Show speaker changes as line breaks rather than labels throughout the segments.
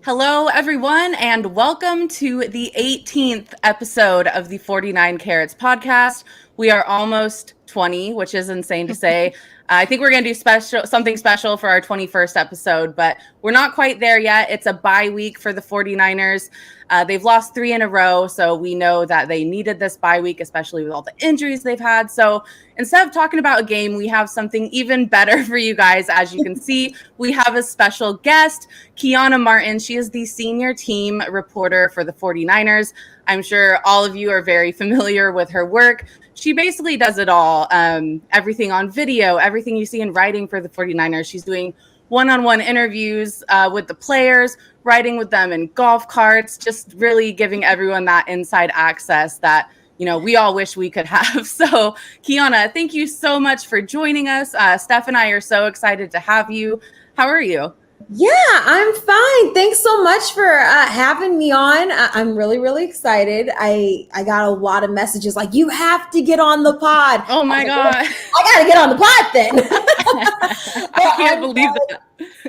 Hello, everyone, and welcome to the 18th episode of the 49 Carats podcast. We are almost 20, which is insane to say. I think we're going to do something special for our 21st episode, but we're not quite there yet. It's a bye week for the 49ers. They've lost 3 in a row, so we know that they needed this bye week, especially with all the injuries they've had. So instead of talking about a game, we have something even better for you guys. As you can see, we have a special guest, Keiana Martin. She is the senior team reporter for the 49ers. I'm sure all of you are very familiar with her work. She basically does it all, everything on video, everything you see in writing for the 49ers. She's doing one-on-one interviews with the players, riding with them in golf carts, just really giving everyone that inside access that, we all wish we could have. So, Kiana, thank you so much for joining us. Steph and I are so excited to have you. How are you?
Yeah, I'm fine. Thanks so much for having me on. I'm really, really excited. I got a lot of messages like, you have to get on the pod.
Oh my God.
I got to get on the pod then.
I can't believe that.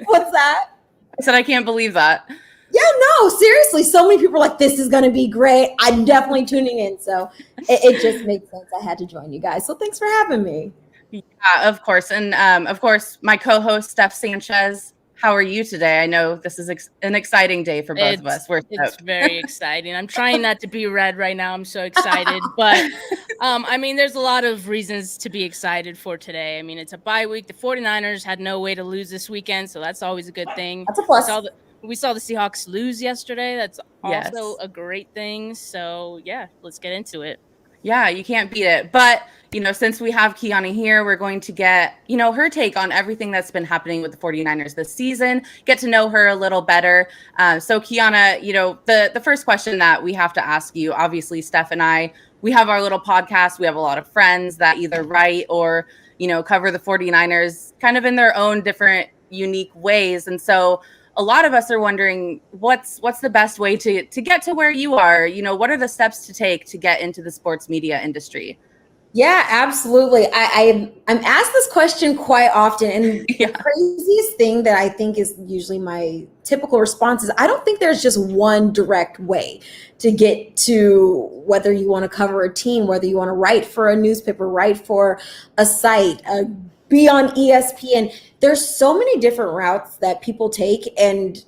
What's that?
I said, I can't believe that.
Yeah, no, seriously. So many people are like, this is going to be great. I'm definitely tuning in. So it just makes sense. I had to join you guys. So thanks for having me.
Yeah, of course. And of course, my co-host, Steph Sanchez. How are you today? I know this is an exciting day for both of us.
It's very exciting. I'm trying not to be red right now. I'm so excited. But, there's a lot of reasons to be excited for today. It's a bye week. The 49ers had no way to lose this weekend, so that's always a good thing.
That's a plus.
We saw the Seahawks lose yesterday. That's also a great thing. So, yeah, let's get into it.
Yeah, you can't beat it. But, since we have Kiana here, we're going to get, her take on everything that's been happening with the 49ers this season, get to know her a little better. So, Kiana, the first question that we have to ask you, obviously, Steph and I, we have our little podcast. We have a lot of friends that either write or, cover the 49ers kind of in their own different unique ways. And so a lot of us are wondering what's the best way to get to where you are? What are the steps to take to get into the sports media industry?
Yeah, absolutely. I'm asked this question quite often. And the craziest thing that I think is usually my typical response is I don't think there's just one direct way to get to whether you want to cover a team, whether you want to write for a newspaper, write for a site, be on ESPN. There's so many different routes that people take, and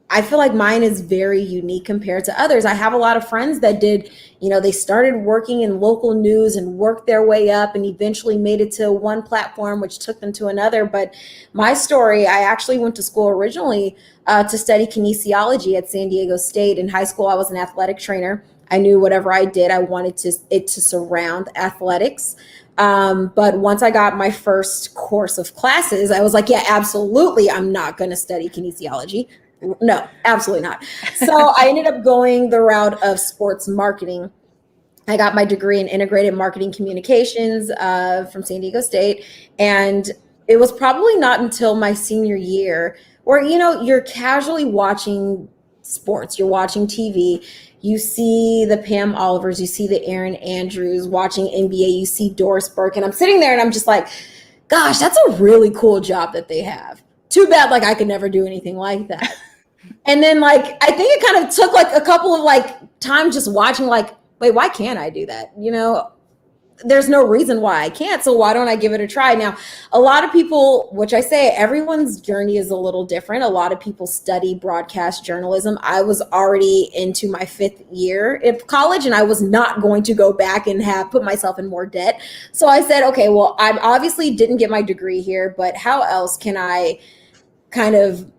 I feel like mine is very unique compared to others. I have a lot of friends that did, they started working in local news and worked their way up and eventually made it to one platform, which took them to another. But my story, I actually went to school originally to study kinesiology at San Diego State. In high school, I was an athletic trainer. I knew whatever I did, I wanted it to surround athletics. But once I got my first course of classes, I was like, yeah, absolutely. I'm not going to study kinesiology. No, absolutely not. So I ended up going the route of sports marketing. I got my degree in integrated marketing communications from San Diego State. And it was probably not until my senior year where, you're casually watching sports, you're watching TV. You see the Pam Olivers, you see the Aaron Andrews watching NBA, you see Doris Burke. And I'm sitting there and I'm just like, gosh, that's a really cool job that they have. Too bad, I could never do anything like that. And then, I think it kind of took, a couple of, time just watching, wait, why can't I do that? There's no reason why I can't, so why don't I give it a try? Now, a lot of people, which I say everyone's journey is a little different. A lot of people study broadcast journalism. I was already into my 5th year of college, and I was not going to go back and put myself in more debt. So I said, okay, well, I obviously didn't get my degree here, but how else can I kind of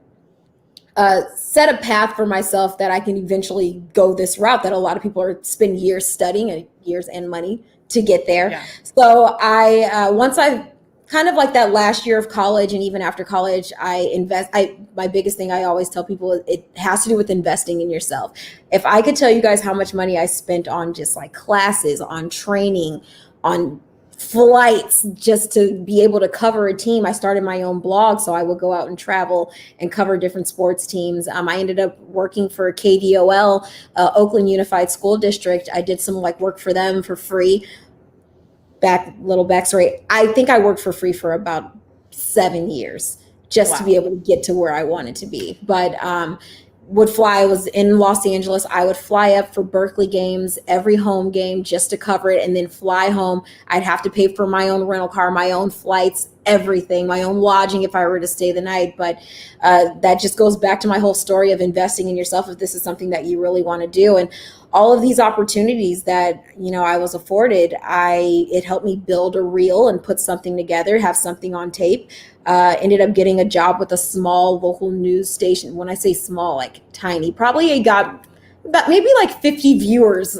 set a path for myself that I can eventually go this route that a lot of people spend years studying and years and money to get there. Yeah. So once I kind of that last year of college and even after college, my biggest thing I always tell people, it has to do with investing in yourself. If I could tell you guys how much money I spent on just classes, on training, on flights just to be able to cover a team. I started my own blog, so I would go out and travel and cover different sports teams. I ended up working for KVOL, Oakland Unified School District. I did some work for them for free. Little backstory. I think I worked for free for about 7 years just to be able to get to where I wanted to be. But would fly. I was in Los Angeles. I would fly up for Berkeley games, every home game, just to cover it, and then fly home. I'd have to pay for my own rental car, my own flights, everything, my own lodging if I were to stay the night. But that just goes back to my whole story of investing in yourself if this is something that you really want to do. And all of these opportunities that, you know, I was afforded, it helped me build a reel and put something together, have something on tape. Ended up getting a job with a small local news station. When I say small, like tiny, probably it got about maybe like 50 viewers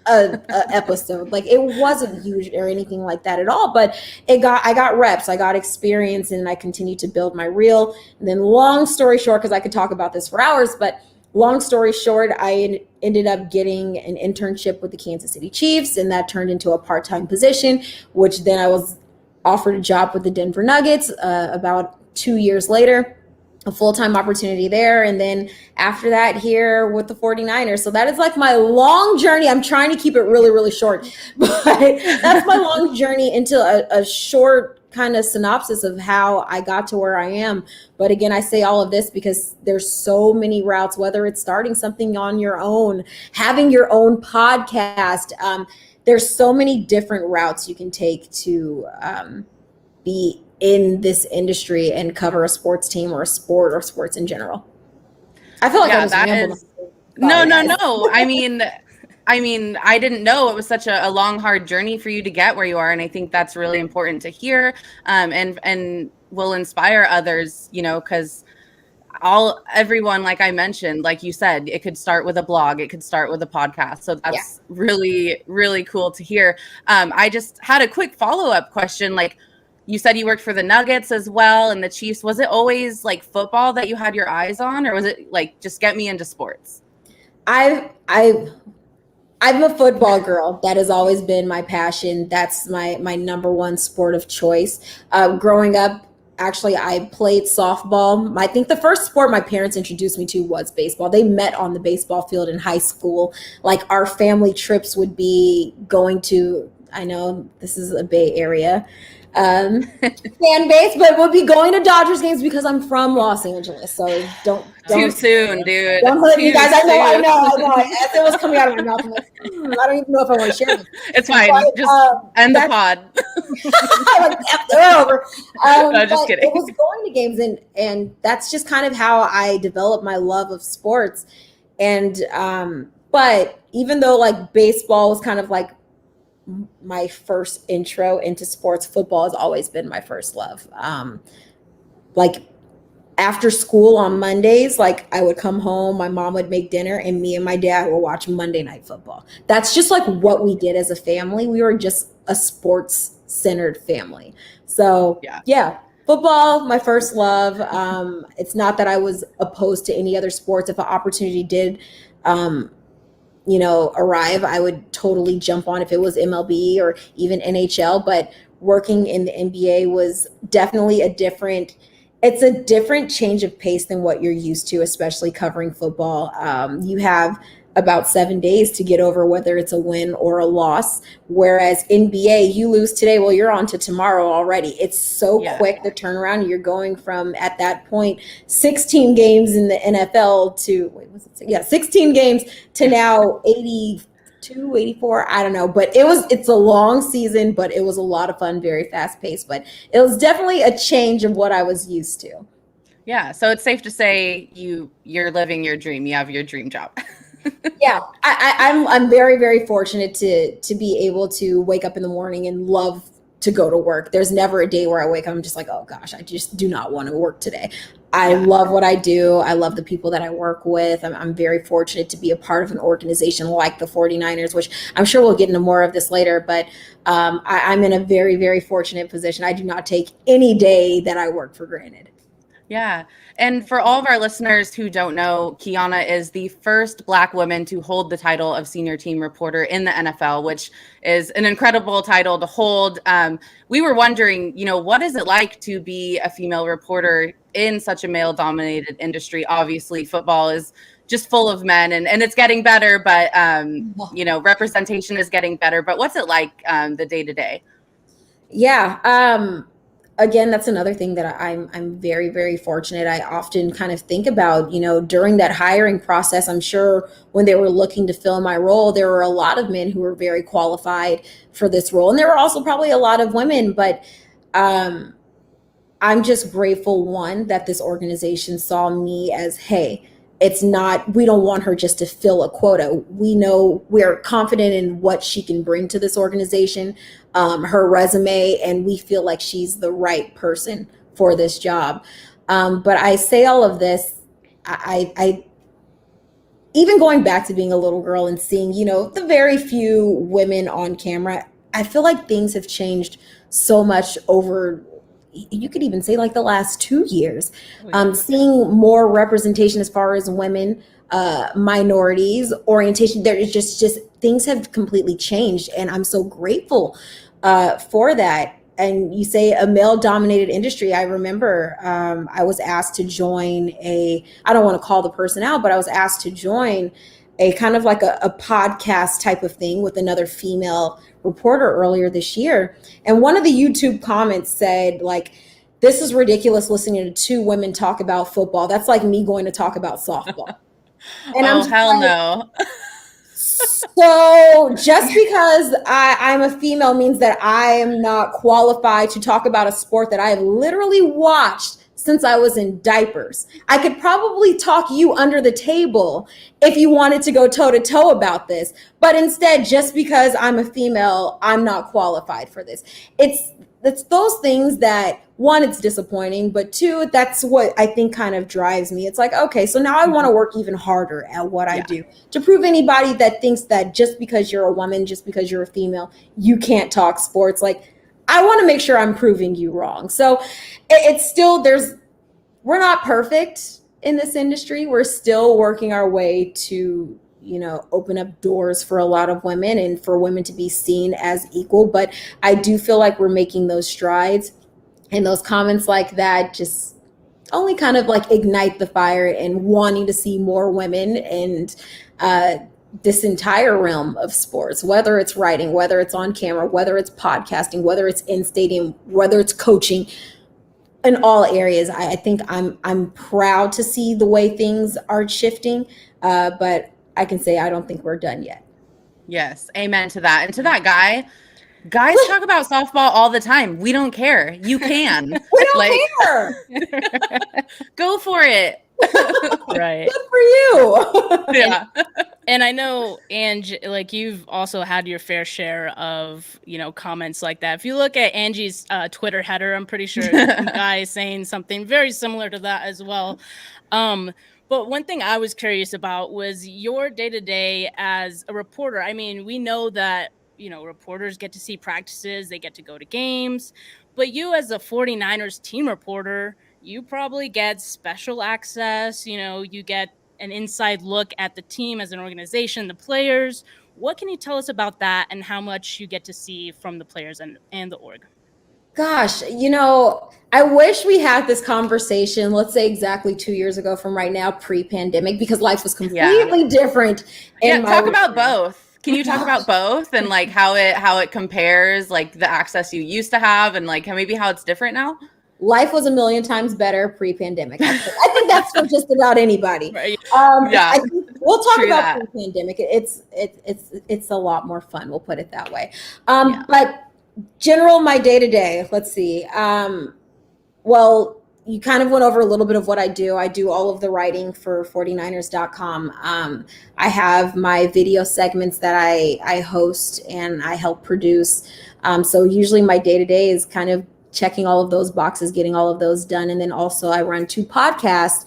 a episode. Like it wasn't huge or anything like that at all, but I got reps, I got experience, and I continued to build my reel. And then long story short, because I could talk about this for hours, but long story short, I ended up getting an internship with the Kansas City Chiefs, and that turned into a part-time position, which then I was offered a job with the Denver Nuggets about 2 years later, a full-time opportunity there. And then after that here with the 49ers. So that is like my long journey. I'm trying to keep it really, really short, but that's my long journey into a short kind of synopsis of how I got to where I am. But again, I say all of this because there's so many routes, whether it's starting something on your own, having your own podcast, there's so many different routes you can take to be in this industry and cover a sports team or a sport or sports in general. I feel like I was rambling.
No. I mean, I didn't know it was such a long, hard journey for you to get where you are. And I think that's really important to hear, and will inspire others, you know, because everyone, like I mentioned, like you said, it could start with a blog, it could start with a podcast. So that's really, really cool to hear. I just had a quick follow-up question. Like you said, you worked for the Nuggets as well and the Chiefs. Was it always like football that you had your eyes on, or was it like just get me into sports? I'm a football girl. That has always been my passion. That's my number one sport of choice. Growing up, actually, I played softball. I think the first sport my parents introduced me to was baseball. They met on the baseball field in high school. Like our family trips would be going to, I know this is a Bay Area fan base, but we'll be going to Dodgers games because I'm from Los Angeles. So don't too soon, dude.
Don't hurt me, guys. I know. As it was coming out of my mouth, I'm like, I don't even know if I want to share this.
It's fine. But, just end the pod.
They're over.
No, just kidding.
It was going to games, and that's just kind of how I developed my love of sports. And but even though like baseball was kind of like my first intro into sports, football has always been my first love. Like after school on Mondays, like I would come home, my mom would make dinner, and me and my dad would watch Monday Night Football. That's just like what we did as a family. We were just a sports centered family. So yeah, football, my first love. It's not that I was opposed to any other sports. If an opportunity did arrive, I would totally jump on if it was MLB or even NHL. But working in the NBA was definitely it's a different change of pace than what you're used to, especially covering football. You have about 7 days to get over whether it's a win or a loss. Whereas NBA, you lose today, well, you're on to tomorrow already. It's so quick, the turnaround. You're going from, at that point, 16 games in the NFL to, 16 games to now 82, 84, I don't know. But it's a long season, but it was a lot of fun, very fast paced. But it was definitely a change of what I was used to.
Yeah, so it's safe to say you're living your dream. You have your dream job.
Yeah, I'm very, very fortunate to be able to wake up in the morning and love to go to work. There's never a day where I wake up, I'm just like, oh gosh, I just do not want to work today. I love what I do. I love the people that I work with. I'm very fortunate to be a part of an organization like the 49ers, which I'm sure we'll get into more of this later, but I'm in a very, very fortunate position. I do not take any day that I work for granted.
Yeah. And for all of our listeners who don't know, Kiana is the first Black woman to hold the title of senior team reporter in the NFL, which is an incredible title to hold. We were wondering, what is it like to be a female reporter in such a male-dominated industry? Obviously, football is just full of men, and it's getting better, but, representation is getting better. But what's it like the day-to-day?
Yeah. again, that's another thing that I'm very, very fortunate. I often kind of think about, during that hiring process, I'm sure when they were looking to fill my role, there were a lot of men who were very qualified for this role. And there were also probably a lot of women, but I'm just grateful, one, that this organization saw me as, hey, we don't want her just to fill a quota. We know we're confident in what she can bring to this organization, her resume, and we feel like she's the right person for this job. But I say all of this, I even going back to being a little girl and seeing, the very few women on camera, I feel like things have changed so much over, you could even say like the last 2 years. Seeing more representation as far as women, minorities, orientation, there is just things have completely changed. And I'm so grateful for that. And you say a male dominated industry. I remember I was asked to join I don't want to call the person out, but I was asked to join a kind of like a podcast type of thing with another female reporter earlier this year. And one of the YouTube comments said, like, this is ridiculous listening to two women talk about football. That's like me going to talk about softball. And
oh, hell no.
So just because I'm a female means that I am not qualified to talk about a sport that I have literally watched since I was in diapers. I could probably talk you under the table if you wanted to go toe to toe about this. But instead, just because I'm a female, I'm not qualified for this. It's those things that, one, it's disappointing, but two, that's what I think kind of drives me. It's like, okay, so now I want to work even harder at what I do to prove anybody that thinks that just because you're a woman, just because you're a female, you can't talk sports. Like, I want to make sure I'm proving you wrong. So it's still, we're not perfect in this industry. We're still working our way to, open up doors for a lot of women and for women to be seen as equal. But I do feel like we're making those strides, and those comments like that just only kind of like ignite the fire and wanting to see more women and this entire realm of sports, whether it's writing, whether it's on camera, whether it's podcasting, whether it's in stadium, whether it's coaching, in all areas. I think I'm proud to see the way things are shifting, but I can say I don't think we're done yet.
Yes, amen to that. And to that guys talk about softball all the time. We don't care. You can.
We don't care.
Go for it.
Right.
Good for you.
Yeah.
And I know, Angie, like, you've also had your fair share of, comments like that. If you look at Angie's Twitter header, I'm pretty sure some guy is saying something very similar to that as well. But one thing I was curious about was your day-to-day as a reporter. I mean, we know that, reporters get to see practices, they get to go to games, but you as a 49ers team reporter, you probably get special access, you get an inside look at the team as an organization, the players. What can you tell us about that and how much you get to see from the players and the org?
Gosh, I wish we had this conversation, let's say exactly 2 years ago from right now, pre-pandemic, because life was completely different.
Talk about both. Can you talk about both and like how it compares, like the access you used to have and like maybe how it's different now?
Life was a million times better pre-pandemic. I think that's for just about anybody.
Right.
I think we'll talk
True
about
that.
pre-pandemic. It's a lot more fun. We'll put it that way. But my day-to-day, let's see. Well, you kind of went over a little bit of what I do. I do all of the writing for 49ers.com. I have my video segments that I host and I help produce. So usually my day-to-day is kind of checking all of those boxes, getting all of those done. And then also I run 2 podcasts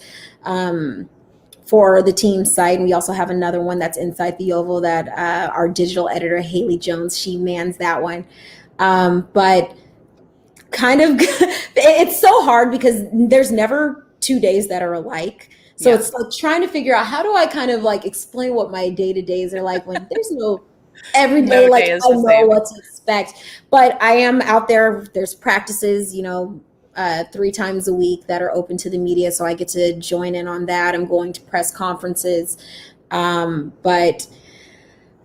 for the team site. And we also have another one that's Inside the Oval that our digital editor, Haley Jones, she mans that one. But kind of, it's so hard because there's never 2 days that are alike. So it's like trying to figure out how do I kind of like explain what my day-to-days are like when there's no every day,
No
like
day is
I
the
know
same.
what to expect. But I am out there. There's practices, 3 times a week that are open to the media. So I get to join in on that. I'm going to press conferences. But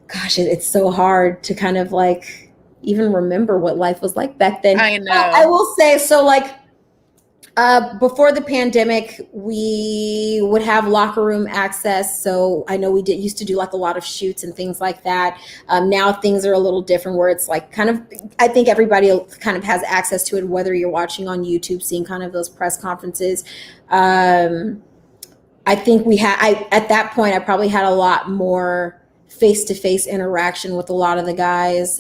gosh, it's so hard to kind of like even remember what life was like back then.
I know.
I will say, so like, before the pandemic, we would have locker room access. So I know we used to do like a lot of shoots and things like that. Now things are a little different where it's like kind of, I think everybody kind of has access to it, whether you're watching on YouTube, seeing kind of those press conferences. I think at that point, I probably had a lot more face-to-face interaction with a lot of the guys.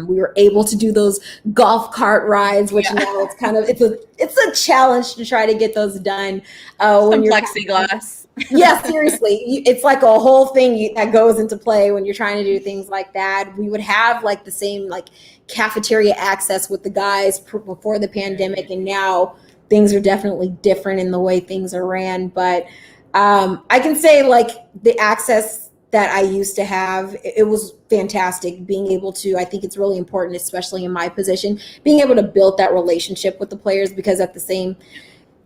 We were able to do those golf cart rides, which now it's kind of, it's a challenge to try to get those done.
Some plexiglass.
Yeah, seriously. It's like a whole thing that goes into play when you're trying to do things like that. We would have like the same like cafeteria access with the guys before the pandemic. And now things are definitely different in the way things are ran. But I can say like the access that I used to have, it was fantastic being able to, I think it's really important, especially in my position, being able to build that relationship with the players, because at the same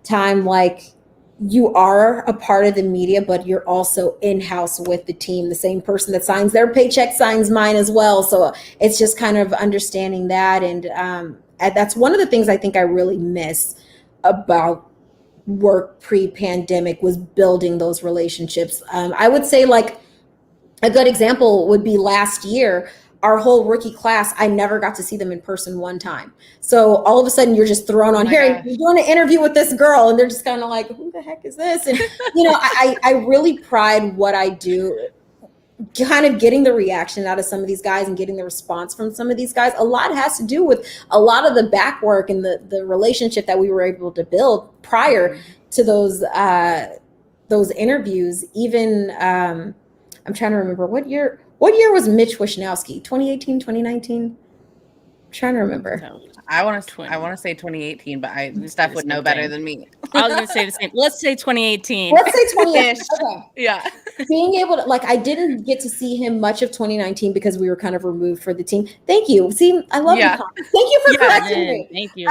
time, like, you are a part of the media, but you're also in-house with the team. The same person that signs their paycheck signs mine as well. So it's just kind of understanding that. And that's one of the things I think I really miss about work pre-pandemic, was building those relationships. I would say like, a good example would be last year, our whole rookie class, I never got to see them in person one time. So all of a sudden you're just thrown on here, you're doing an interview with this girl, and they're just kind of like, who the heck is this? And, you know, I really pride what I do, kind of getting the reaction out of some of these guys and getting the response from some of these guys. A lot has to do with a lot of the back work and the relationship that we were able to build prior to those interviews. Even, I'm trying to remember what year was Mitch Wishnowsky? 2018, 2019? I'm trying to remember.
No, I want to say 2018, but Steph would know better than me.
I was going to say the same. Let's say 2018.
Let's say 2018. Okay.
Yeah.
Being able to, like, I didn't get to see him much of 2019 because we were kind of removed for the team. Thank you. See, I love you. Thank you for correcting me.
Thank you.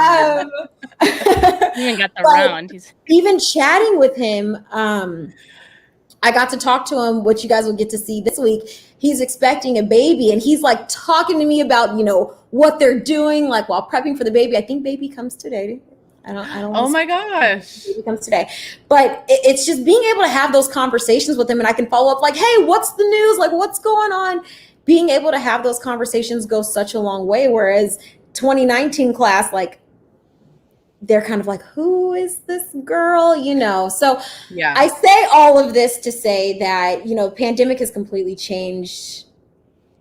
You even got the round.
Even chatting with him, I got to talk to him, which you guys will get to see this week. He's expecting a baby, and he's like talking to me about, you know, what they're doing, like while prepping for the baby. I think baby comes today. I don't.
Oh my gosh.
Baby comes today. But it's just being able to have those conversations with him, and I can follow up like, hey, what's the news? Like, what's going on? Being able to have those conversations goes such a long way. Whereas 2019 class, like, they're kind of like, who is this girl? You know? So yeah, I say all of this to say that, you know, pandemic has completely changed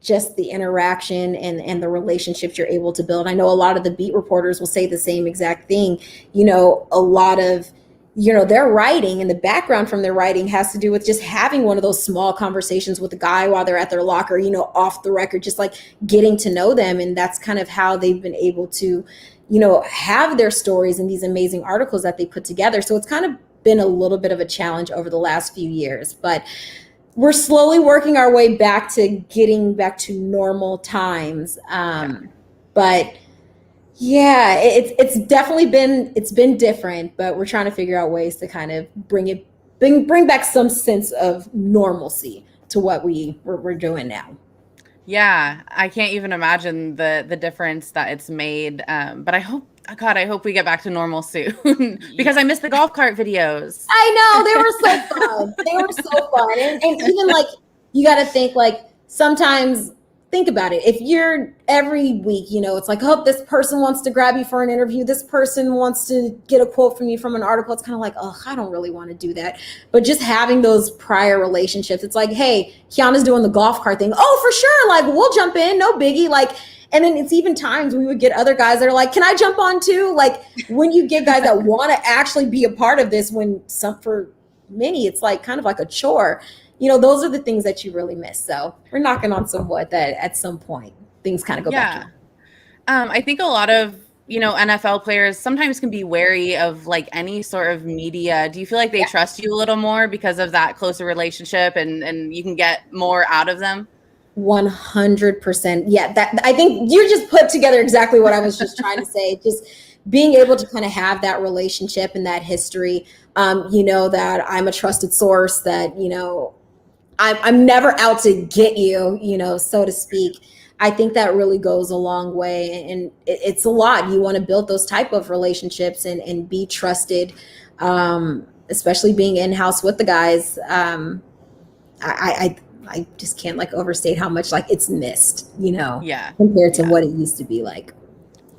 just the interaction and the relationships you're able to build. I know a lot of the beat reporters will say the same exact thing. You know, a lot of, you know, their writing and the background from their writing has to do with just having one of those small conversations with a guy while they're at their locker, you know, off the record, just like getting to know them. And that's kind of how they've been able to, you know, have their stories and these amazing articles that they put together. So it's kind of been a little bit of a challenge over the last few years, but we're slowly working our way back to getting back to normal times. But yeah, it's definitely been different, but we're trying to figure out ways to kind of bring back some sense of normalcy to what we're doing now.
Yeah, I can't even imagine the difference that it's made. But I hope we get back to normal soon because I miss the golf cart videos.
I know, they were so fun. They were so fun. And even like, you got to think like, sometimes think about it. If you're every week, you know, it's like, oh, this person wants to grab you for an interview. This person wants to get a quote from you from an article. It's kind of like, oh, I don't really want to do that. But just having those prior relationships, it's like, hey, Kiana's doing the golf cart thing. Oh, for sure. Like, we'll jump in. No biggie. Like, and then it's even times we would get other guys that are like, can I jump on too? Like, when you get guys that want to actually be a part of this, for many, it's like kind of like a chore. You know, those are the things that you really miss. So we're knocking on some wood that at some point things kind of go back to.
I think a lot of, you know, NFL players sometimes can be wary of like any sort of media. Do you feel like they trust you a little more because of that closer relationship and you can get more out of them?
100%. Yeah, that I think you just put together exactly what I was just trying to say. Just being able to kind of have that relationship and that history, you know, that I'm a trusted source, that, you know, I'm never out to get you, you know, so to speak. I think that really goes a long way, and it's a lot. You want to build those type of relationships and be trusted, especially being in-house with the guys. I just can't like overstate how much like it's missed, compared to what it used to be like.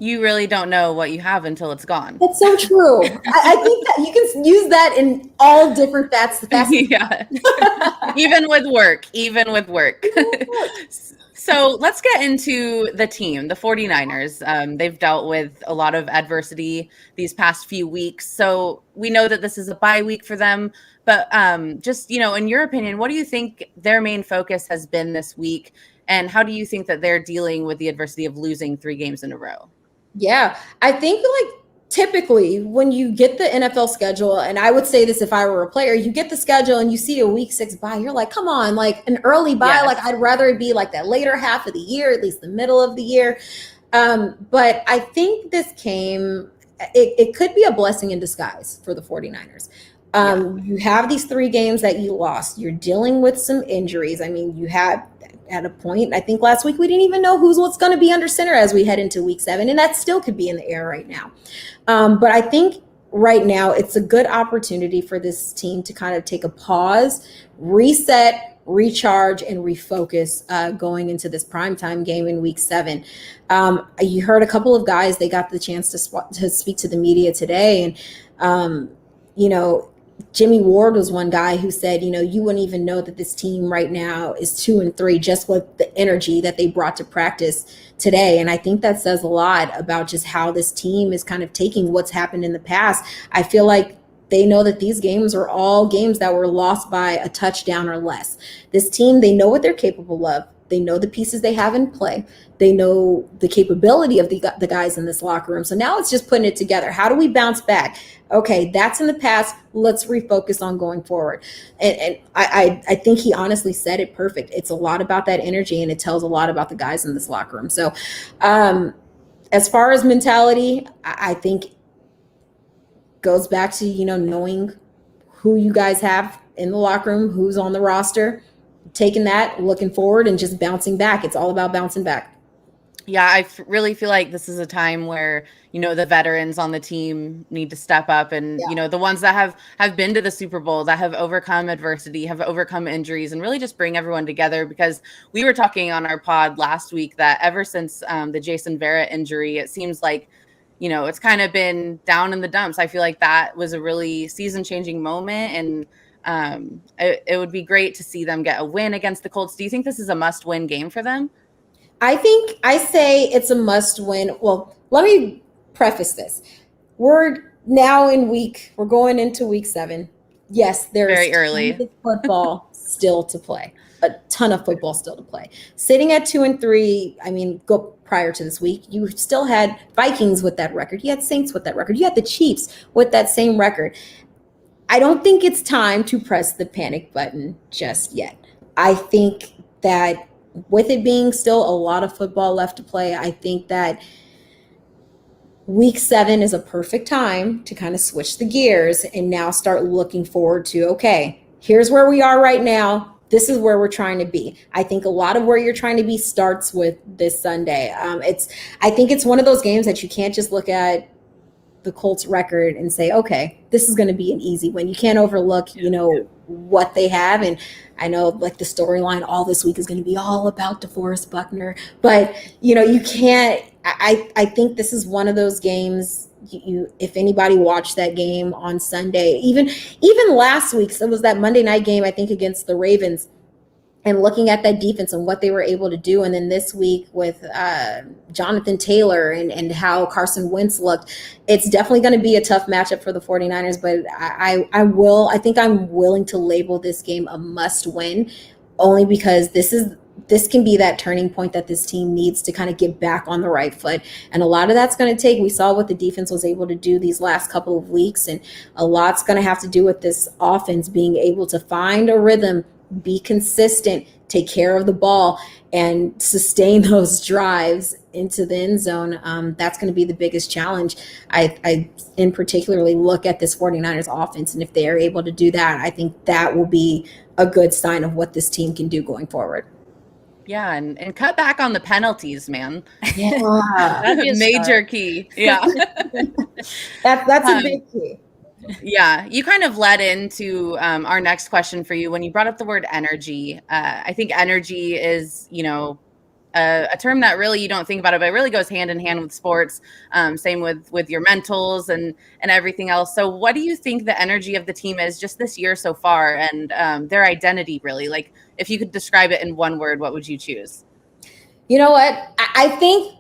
You really don't know what you have until it's gone.
That's so true. I think that you can use that in all different facets.
Yeah. Even with work. So let's get into the team, the 49ers. They've dealt with a lot of adversity these past few weeks. So we know that this is a bye week for them. But just, in your opinion, what do you think their main focus has been this week? And how do you think that they're dealing with the adversity of losing 3 games in a row?
Yeah, I think like typically when you get the NFL schedule, and I would say this if I were a player, you get the schedule and you see a week 6 bye, you're like, come on, like an early bye. Yes. Like I'd rather it be like that later half of the year, at least the middle of the year. But I think this it could be a blessing in disguise for the 49ers. You have these 3 games that you lost. You're dealing with some injuries. I mean, you had at a point, I think last week, we didn't even know what's going to be under center as we head into week 7. And that still could be in the air right now. But I think right now it's a good opportunity for this team to kind of take a pause, reset, recharge, and refocus going into this primetime game in week 7. You heard a couple of guys, they got the chance to speak to the media today. And, Jimmy Ward was one guy who said, you wouldn't even know that this team right now is 2-3 just with the energy that they brought to practice today. And I think that says a lot about just how this team is kind of taking what's happened in the past. I feel like they know that these games are all games that were lost by a touchdown or less. This team, they know what they're capable of. They know the pieces they have in play. They know the capability of the guys in this locker room. So now it's just putting it together. How do we bounce back? Okay, that's in the past. Let's refocus on going forward. And I think he honestly said it perfect. It's a lot about that energy, and it tells a lot about the guys in this locker room. So as far as mentality, I think goes back to, knowing who you guys have in the locker room, who's on the roster, taking that, looking forward, and just bouncing back. It's all about bouncing back.
Yeah, I really feel like this is a time where, the veterans on the team need to step up and, the ones that have been to the Super Bowl, that have overcome adversity, have overcome injuries, and really just bring everyone together. Because we were talking on our pod last week that ever since the Jason Verrett injury, it seems like, it's kind of been down in the dumps. I feel like that was a really season-changing moment, and it would be great to see them get a win against the Colts. Do you think this is a must-win game for them?
I say it's a must win. Well, let me preface this. We're going into week 7. Yes, there's
very early
football still to play. A ton of football still to play. Sitting at 2-3, I mean, go prior to this week, you still had Vikings with that record. You had Saints with that record. You had the Chiefs with that same record. I don't think it's time to press the panic button just yet. I think that with it being still a lot of football left to play, I think that week 7 is a perfect time to kind of switch the gears and now start looking forward to, okay, here's where we are right now. This is where we're trying to be. I think a lot of where you're trying to be starts with this Sunday. I think it's one of those games that you can't just look at the Colts record and say, okay, this is going to be an easy win. You can't overlook, what they have. And I know like the storyline all this week is going to be all about DeForest Buckner, but you can't, I think this is one of those games, if anybody watched that game on Sunday, even last week, so it was that Monday night game, I think against the Ravens, and looking at that defense and what they were able to do. And then this week with Jonathan Taylor and how Carson Wentz looked, it's definitely going to be a tough matchup for the 49ers. But I think I'm willing to label this game a must win, only because this can be that turning point that this team needs to kind of get back on the right foot. And a lot of that's going to take, we saw what the defense was able to do these last couple of weeks. And a lot's going to have to do with this offense being able to find a rhythm, be consistent, take care of the ball, and sustain those drives into the end zone. That's going to be the biggest challenge. I in particularly look at this 49ers offense, and if they are able to do that, I think that will be a good sign of what this team can do going forward.
Yeah, and cut back on the penalties, man.
Yeah.
Major key. Yeah.
That's a big key.
Yeah, you kind of led into our next question for you when you brought up the word energy. I think energy is, a term that really you don't think about it, but it really goes hand in hand with sports. Same with your mentals and everything else. So what do you think the energy of the team is just this year so far, and their identity really? Like, if you could describe it in one word, what would you choose?
You know what? I think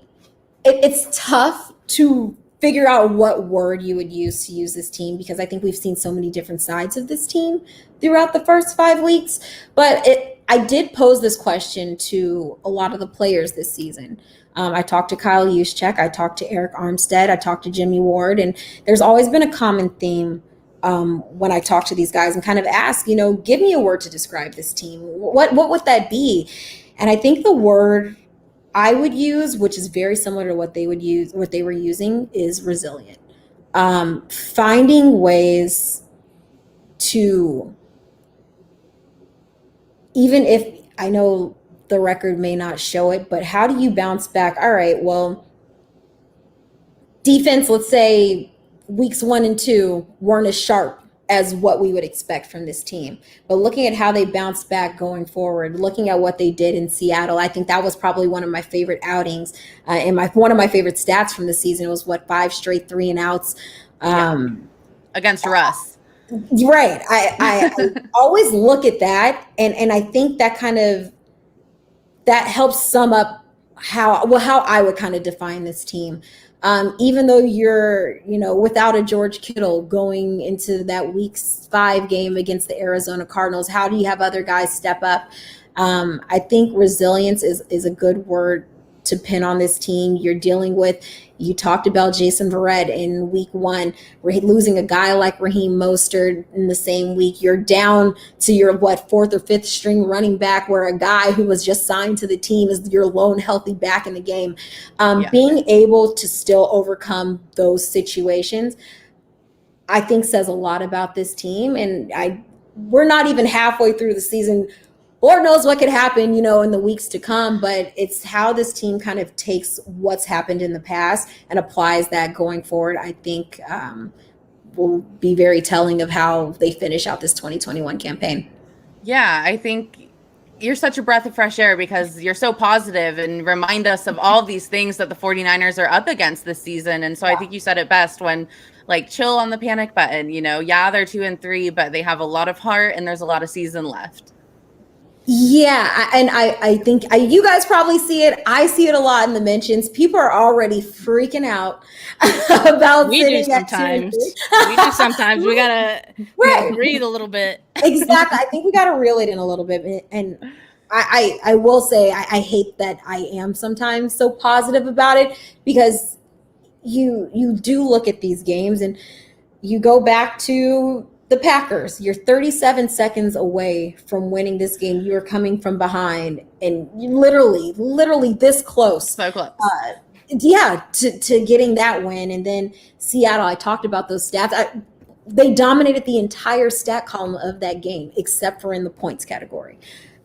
it's tough to figure out what word you would use to use this team, because I think we've seen so many different sides of this team throughout the first 5 weeks. But I did pose this question to a lot of the players this season. I talked to Kyle Juszczyk, I talked to Eric Armstead, I talked to Jimmy Ward, and there's always been a common theme when I talk to these guys and kind of ask, give me a word to describe this team. What would that be? And I think the word I would use, which is very similar to what they were using, is resilient. Finding ways to, even if I know the record may not show it, but how do you bounce back? All right, well, defense, let's say weeks 1 and 2 weren't as sharp as what we would expect from this team. But looking at how they bounced back going forward, looking at what they did in Seattle, I think that was probably one of my favorite outings. And one of my favorite stats from the season was 5 straight 3-and-outs.
Against Russ.
Right. I always look at that. And I think that that helps sum up how I would kind of define this team. Even though you're, without a George Kittle going into that week 5 game against the Arizona Cardinals, how do you have other guys step up? I think resilience is a good word to pin on this team. You're dealing with, you talked about Jason Verrett in week 1, losing a guy like Raheem Mostert in the same week. You're down to your 4th or 5th string running back, where a guy who was just signed to the team is your lone healthy back in the game. Being able to still overcome those situations, I think, says a lot about this team. And we're not even halfway through the season. Lord knows what could happen, in the weeks to come, but it's how this team kind of takes what's happened in the past and applies that going forward, I think will be very telling of how they finish out this 2021 campaign.
Yeah, I think you're such a breath of fresh air because you're so positive and remind us of all these things that the 49ers are up against this season. And so I think you said it best when, chill on the panic button, yeah, they're 2-3, but they have a lot of heart and there's a lot of season left.
Yeah, and I think you guys probably see it. I see it a lot in the mentions. People are already freaking out about
we do sometimes. We gotta breathe a little bit.
Exactly. I think we gotta reel it in a little bit. And I will say I hate that I am sometimes so positive about it, because you do look at these games and you go back to the Packers. You're 37 seconds away from winning this game. You are coming from behind, and you literally this close.
So close.
To getting that win. And then Seattle, I talked about those stats. They dominated the entire stat column of that game, except for in the points category.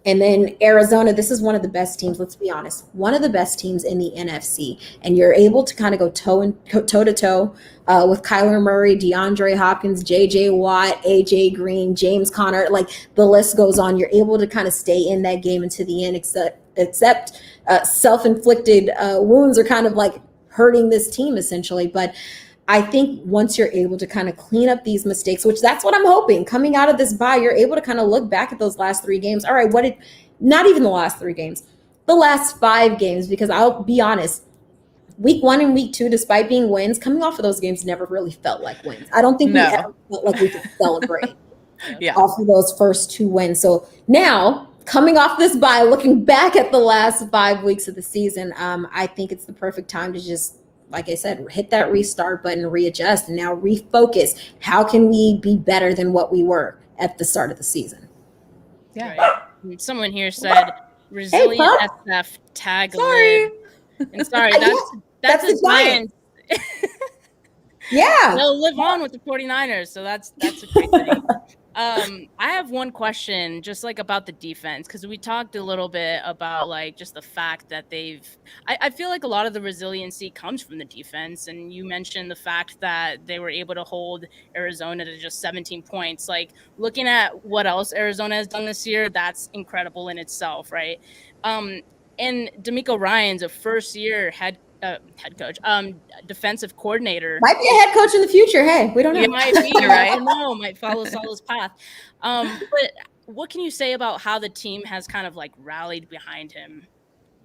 And then Arizona, this is one of the best teams, let's be honest, one of the best teams in the NFC. And you're able to kind of go toe-to-toe with Kyler Murray, DeAndre Hopkins, J.J. Watt, A.J. Green, James Conner. The list goes on. You're able to kind of stay in that game until the end, except self-inflicted wounds are kind of hurting this team essentially. But I think once you're able to kind of clean up these mistakes, which that's what I'm hoping, coming out of this bye, you're able to kind of look back at those last 3 games. All right, not even the last 3 games, the last 5 games, because I'll be honest, week 1 and week 2, despite being wins, coming off of those games never really felt like wins. I don't think we ever felt like we could celebrate off of those first 2 wins. So now, coming off this bye, looking back at the last 5 weeks of the season, I think it's the perfect time to just, like I said, hit that restart button, readjust, and now refocus. How can we be better than what we were at the start of the season?
Yeah. Right. Someone here said, resilient SF tag.
Sorry.
And sorry, that's the Giants.
Yeah.
They'll live on with the 49ers, so that's a great thing. I have one question just like about the defense, because we talked a little bit about like just the fact that I feel like a lot of the resiliency comes from the defense. And you mentioned the fact that they were able to hold Arizona to just 17 points. Like looking at what else Arizona has done this year, that's incredible in itself, right? And D'Amico Ryan's a first year head coach, defensive coordinator.
Might be a head coach in the future. Hey, we don't know.
It might be, right? I don't know. Might follow Salah's path. But what can you say about how the team has kind of like rallied behind him?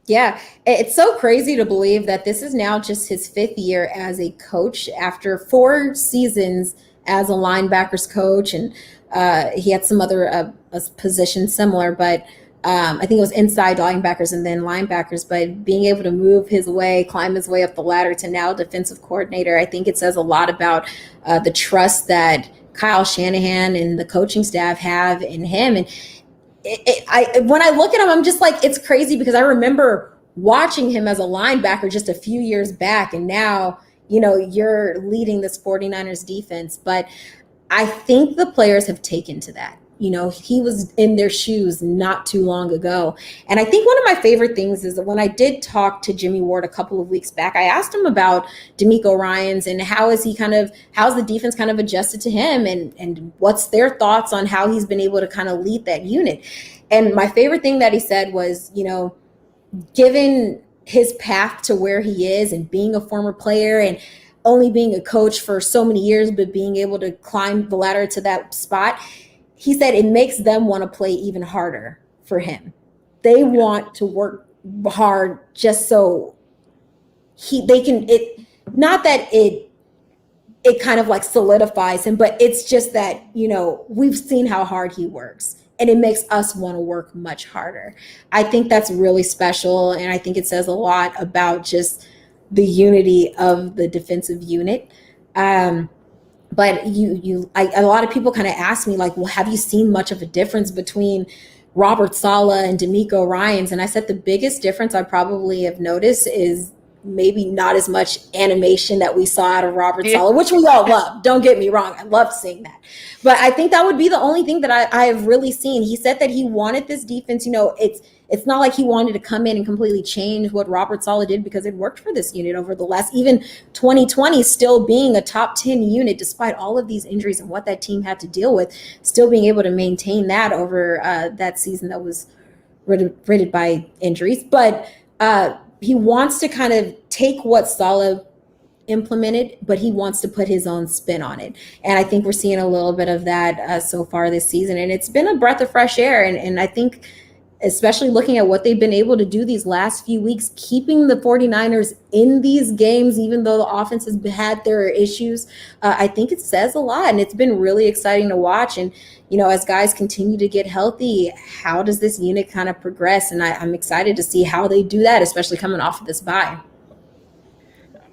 Yeah, it's so crazy to believe that this is now just his 5th year as a coach after 4 seasons as a linebackers coach. And he had some other positions similar, but I think it was inside linebackers and then linebackers. But being able to climb his way up the ladder to now defensive coordinator, I think it says a lot about the trust that Kyle Shanahan and the coaching staff have in him. And when I look at him, I'm just like, it's crazy because I remember watching him as a linebacker just a few years back. And now, you're leading this 49ers defense. But I think the players have taken to that. He was in their shoes not too long ago. And I think one of my favorite things is that when I did talk to Jimmy Ward a couple of weeks back, I asked him about D'Amico Ryans and how's the defense kind of adjusted to him and what's their thoughts on how he's been able to kind of lead that unit. And my favorite thing that he said was, given his path to where he is and being a former player and only being a coach for so many years, but being able to climb the ladder to that spot, he said it makes them want to play even harder for him. They want to work hard just so they can, not that it kind of like solidifies him, but it's just that, we've seen how hard he works and it makes us want to work much harder. I think that's really special. And I think it says a lot about just the unity of the defensive unit. But a lot of people kind of ask me like, well, have you seen much of a difference between Robert Saleh and D'Amico Ryans? And I said the biggest difference I probably have noticed is maybe not as much animation that we saw out of Robert Saleh, which we all love. Don't get me wrong. I love seeing that. But I think that would be the only thing that I have really seen. He said that he wanted this defense, it's not like he wanted to come in and completely change what Robert Saleh did because it worked for this unit over the last, even 2020, still being a top 10 unit, despite all of these injuries and what that team had to deal with, still being able to maintain that over that season that was riddled by injuries. But he wants to kind of take what Saleh implemented, but he wants to put his own spin on it. And I think we're seeing a little bit of that so far this season. And it's been a breath of fresh air. And I think, especially looking at what they've been able to do these last few weeks, keeping the 49ers in these games, even though the offense has had their issues, I think it says a lot. And it's been really exciting to watch. And, as guys continue to get healthy, how does this unit kind of progress? And I'm excited to see how they do that, especially coming off of this bye.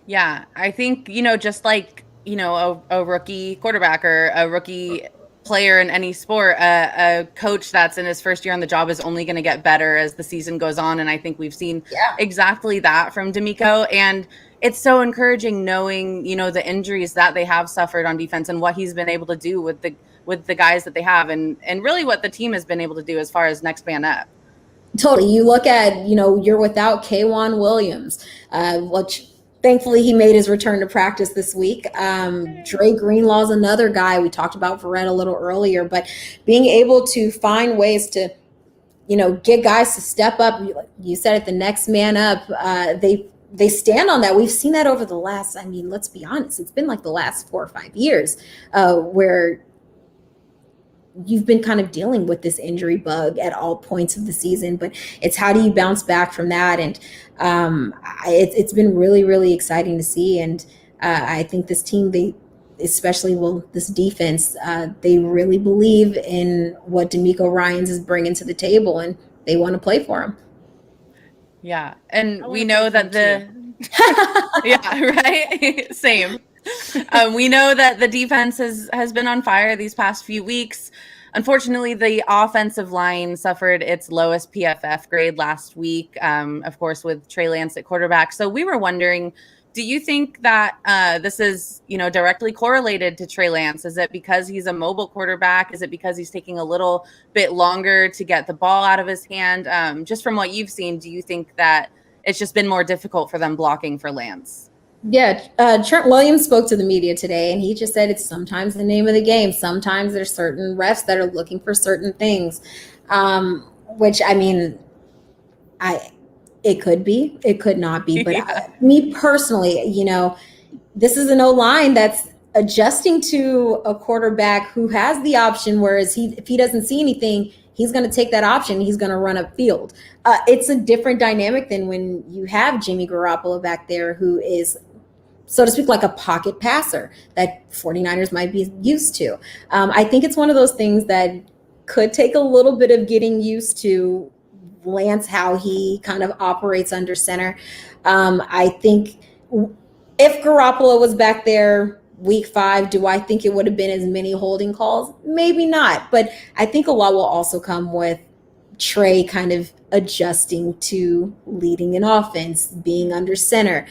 Yeah, I think, just like, a rookie quarterback or a rookie player in any sport, a coach that's in his first year on the job is only going to get better as the season goes on. And I think we've seen exactly that from D'Amico. And it's so encouraging knowing, the injuries that they have suffered on defense and what he's been able to do with the guys that they have and really what the team has been able to do as far as next man up.
Totally. You look at, you're without Trent Williams, which thankfully he made his return to practice this week. Dre Greenlaw's another guy. We talked about Verrett a little earlier, but being able to find ways to, get guys to step up. You said it, the next man up. They stand on that. We've seen that over the last, let's be honest, it's been like the last 4 or 5 years where you've been kind of dealing with this injury bug at all points of the season, but it's how do you bounce back from that? And it's been really, really exciting to see. And I think this team, this defense, they really believe in what D'Amico Ryans is bringing to the table, and they want to play for him.
Yeah, and we know that yeah, right, same. We know that the defense has been on fire these past few weeks. Unfortunately, the offensive line suffered its lowest PFF grade last week, of course, with Trey Lance at quarterback. So we were wondering, Do you think that this is, directly correlated to Trey Lance? Is it because he's a mobile quarterback? Is it because he's taking a little bit longer to get the ball out of his hand? Just from what you've seen, do you think that it's just been more difficult for them blocking for Lance?
Yeah, Trent Williams spoke to the media today, and he just said it's sometimes the name of the game. Sometimes there's certain refs that are looking for certain things, which, I mean, it could be, it could not be. But me personally, this is an O-line that's adjusting to a quarterback who has the option, whereas if he doesn't see anything, he's going to take that option. He's going to run upfield. It's a different dynamic than when you have Jimmy Garoppolo back there, who is, so to speak, like a pocket passer that 49ers might be used to. I think it's one of those things that could take a little bit of getting used to Lance, how he kind of operates under center. I think if Garoppolo was back there week 5, do I think it would have been as many holding calls? Maybe not. But I think a lot will also come with Trey kind of adjusting to leading an offense, being under center,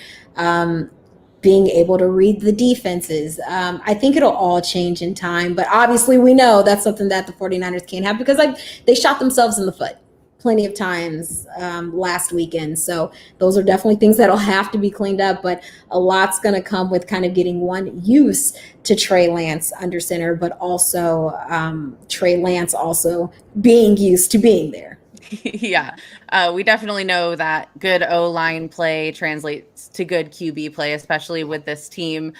being able to read the defenses. I think it'll all change in time. But obviously we know that's something that the 49ers can't have, because they shot themselves in the foot plenty of times last weekend. So those are definitely things that'll have to be cleaned up, but a lot's going to come with kind of getting used to Trey Lance under center, but also Trey Lance also being used to being there.
Yeah, we definitely know that good O-line play translates to good QB play, especially with this team.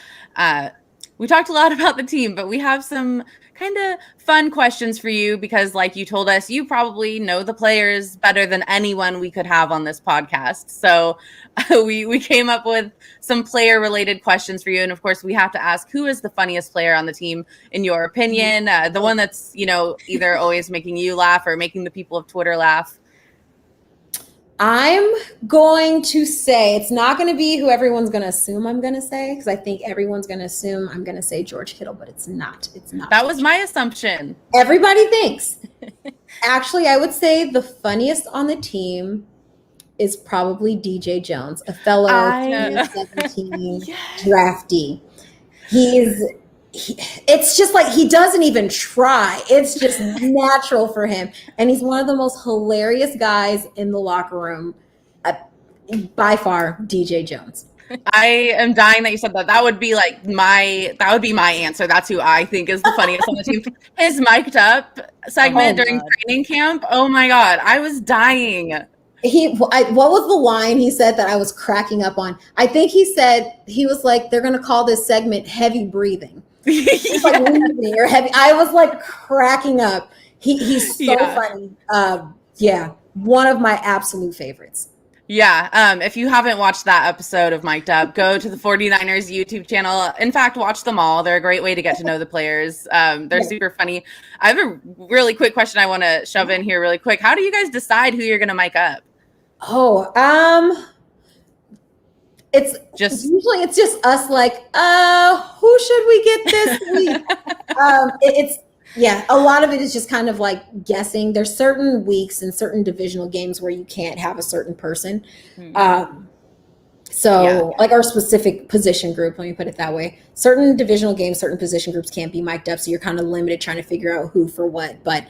We talked a lot about the team, but we have some kind of fun questions for you, because like you told us, you probably know the players better than anyone we could have on this podcast. So we came up with some player related questions for you. And of course we have to ask, who is the funniest player on the team in your opinion? The one that's, either always making you laugh or making the people of Twitter laugh.
I'm going to say it's not going to be who everyone's going to assume I'm going to say, because I think everyone's going to assume I'm going to say George Kittle, but it's not. It's not.
That was my assumption.
Everybody thinks. Actually, I would say the funniest on the team is probably DJ Jones, a fellow 2017 draftee. It's just like he doesn't even try. It's just natural for him. And he's one of the most hilarious guys in the locker room. By far, DJ Jones.
I am dying that you said that. That would be my answer. That's who I think is the funniest on the team. His mic'd up segment during training camp. Oh my God. I was dying.
What was the line he said that I was cracking up on? I think he was like, they're going to call this segment heavy breathing. It's like or heavy. I was like cracking up. He's so funny. One of my absolute favorites.
Yeah. If you haven't watched that episode of Mic'd Up, go to the 49ers YouTube channel. In fact, watch them all. They're a great way to get to know the players. They're super funny. I have a really quick question I want to shove in here really quick. How do you guys decide who you're going to mic up?
It's just us like, who should we get this week? A lot of it is just kind of like guessing. There's certain weeks and certain divisional games where you can't have a certain person. Like our specific position group, let me put it that way. Certain divisional games, certain position groups can't be mic'd up. So you're kind of limited trying to figure out who for what. But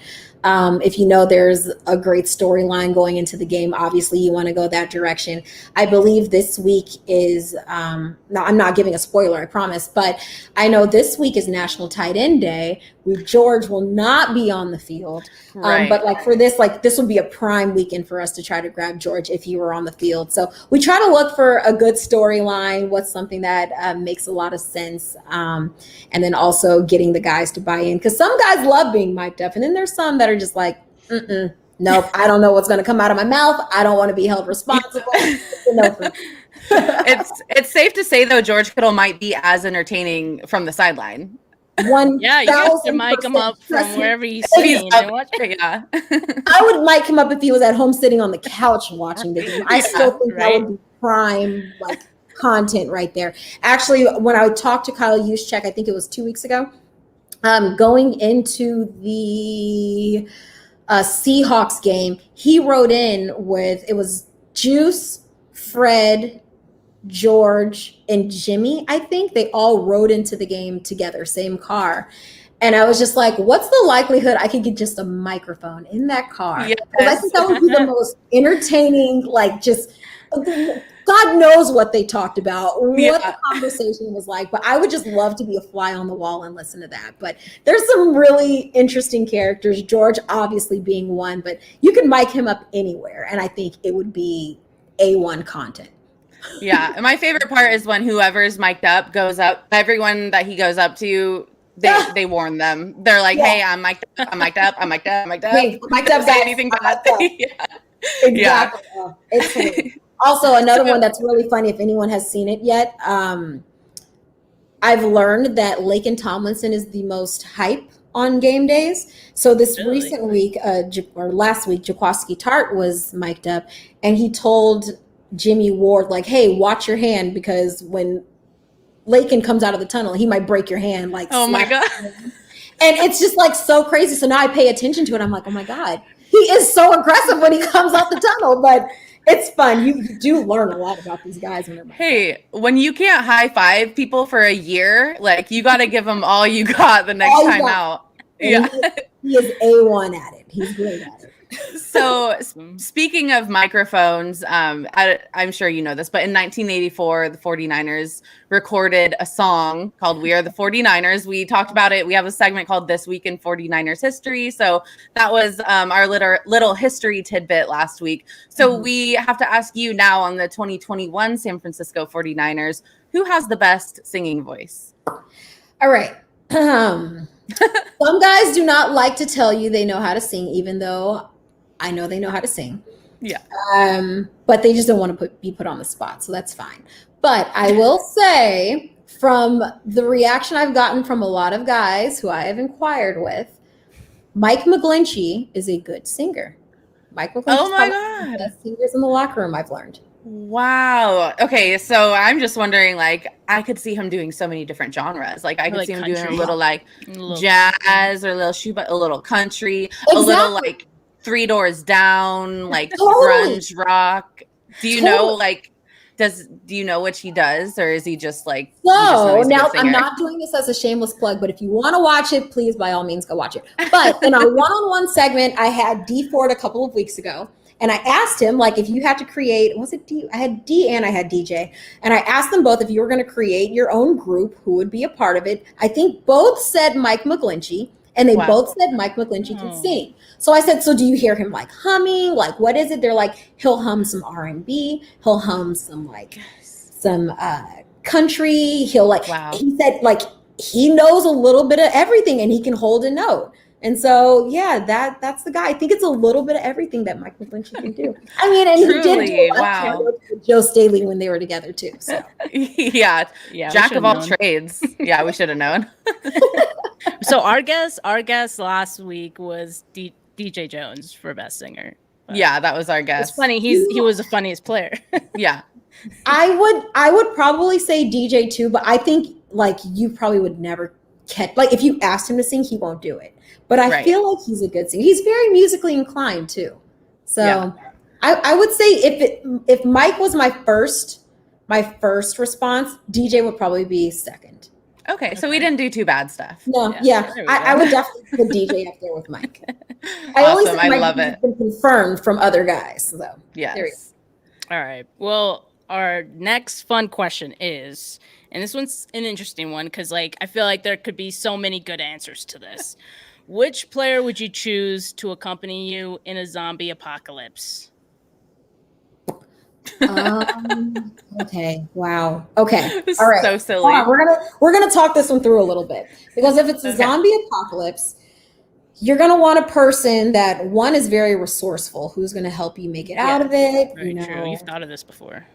if there's a great storyline going into the game, obviously you want to go that direction. I believe this week is, I'm not giving a spoiler, I promise, but I know this week is National Tight End Day. George will not be on the field.
Right.
But for this would be a prime weekend for us to try to grab George if he were on the field. So we try to look for a good storyline, what's something that makes a lot of sense. And then also getting the guys to buy in, because some guys love being mic'd up. And then there's some that are just like, nope, I don't know what's going to come out of my mouth. I don't want to be held responsible.
It's safe to say, though, George Kittle might be as entertaining from the sideline.
You have to mic him up from wherever he's sitting.
I would mic him up if he was at home sitting on the couch watching the game. I still think that would be prime content right there. Actually, when I talked to Kyle Juszczyk, I think it was 2 weeks ago, going into the Seahawks game, he wrote in with, it was Juice, Fred, George, and Jimmy, I think they all rode into the game together, same car. And I was just like, what's the likelihood I could get just a microphone in that car?
Yes.
Because I think that would be the most entertaining, like just God knows what they talked about, what the conversation was like. But I would just love to be a fly on the wall and listen to that. But there's some really interesting characters, George obviously being one, but you can mic him up anywhere. And I think it would be A1 content.
Yeah. And my favorite part is when whoever's mic'd up goes up, everyone that he goes up to, they warn them. They're like, hey, I'm mic'd up, I'm mic'd up, I'm mic'd up, I'm mic'd up.
Hey, mic'd up, guys.
Anything bad.
Exactly. Yeah. It's funny. Also, another one that's really funny, if anyone has seen it yet, I've learned that Laken Tomlinson is the most hype on game days. So this recent week, or last week, Jaquaski Tart was mic'd up, and he told Jimmy Ward, like, hey, watch your hand, because when Laken comes out of the tunnel, he might break your hand. Like,
oh my God.
And it's just like so crazy. So now I pay attention to it. I'm like, oh my God, he is so aggressive when he comes out the tunnel. But it's fun. You do learn a lot about these guys.
Hey, when you can't high five people for a year, like, you got to give them all you got the next time out.
Yeah. He is A1 at it. He's great at it.
So speaking of microphones, I'm sure you know this, but in 1984, the 49ers recorded a song called We Are the 49ers. We talked about it. We have a segment called This Week in 49ers History. So that was our little history tidbit last week. So we have to ask you now, on the 2021 San Francisco 49ers, who has the best singing voice?
All right. Some guys do not like to tell you they know how to sing, even though I know they know how to sing.
Yeah.
But they just don't want to be put on the spot. So that's fine. But I will say, from the reaction I've gotten from a lot of guys who I have inquired with, Mike McGlinchey is a good singer. Mike McGlinchey is one of the best singers in the locker room, I've learned.
Wow. Okay, so I'm just wondering, like, I could see him doing so many different genres. Like, I could see him doing a little, like, jazz, or a little shoe, a little country, a little, like, Three Doors Down, like, grunge rock. Do you know, like, do you know which he does, or is he just like?
No, now I'm not doing this as a shameless plug, but if you want to watch it, please by all means go watch it. But in our one-on-one segment, I had D Ford a couple of weeks ago, and I asked him, like, if you had to create, was it D? I had D and I had DJ, and I asked them both if you were going to create your own group, who would be a part of it. I think both said Mike McGlinchey, and they both said Mike McGlinchey can sing. So I said, so do you hear him like humming? Like, what is it? They're like, he'll hum some R&B. He'll hum some country. He'll like, he said, like, he knows a little bit of everything and he can hold a note. And so, yeah, that's the guy. I think it's a little bit of everything that Mike McGlinchey can do. I mean, and
truly,
he did with Joe Staley when they were together too. So
yeah, Jack of all trades. Yeah, we should have known.
So our guest last week was DJ Jones for Best Singer.
But yeah, that was our guest.
It's funny. He was the funniest player.
Yeah.
I would probably say DJ too, but I think, like, you probably would never catch, like, if you asked him to sing, he won't do it. But I feel like he's a good singer. He's very musically inclined too. So I would say if Mike was my first response, DJ would probably be second.
Okay, so we didn't do too bad stuff.
No, I would definitely put DJ up there with Mike.
Awesome, I love it.
Been confirmed from other guys. So
yes.
All right. Well, our next fun question is, and this one's an interesting one because, like, I feel like there could be so many good answers to this. Which player would you choose to accompany you in a zombie apocalypse?
Okay. Wow. Okay. All right.
So silly.
We're gonna talk this one through a little bit, because if it's a zombie apocalypse, you're gonna want a person that, one, is very resourceful, who's gonna help you make it out of it.
Very true. You've thought of this before.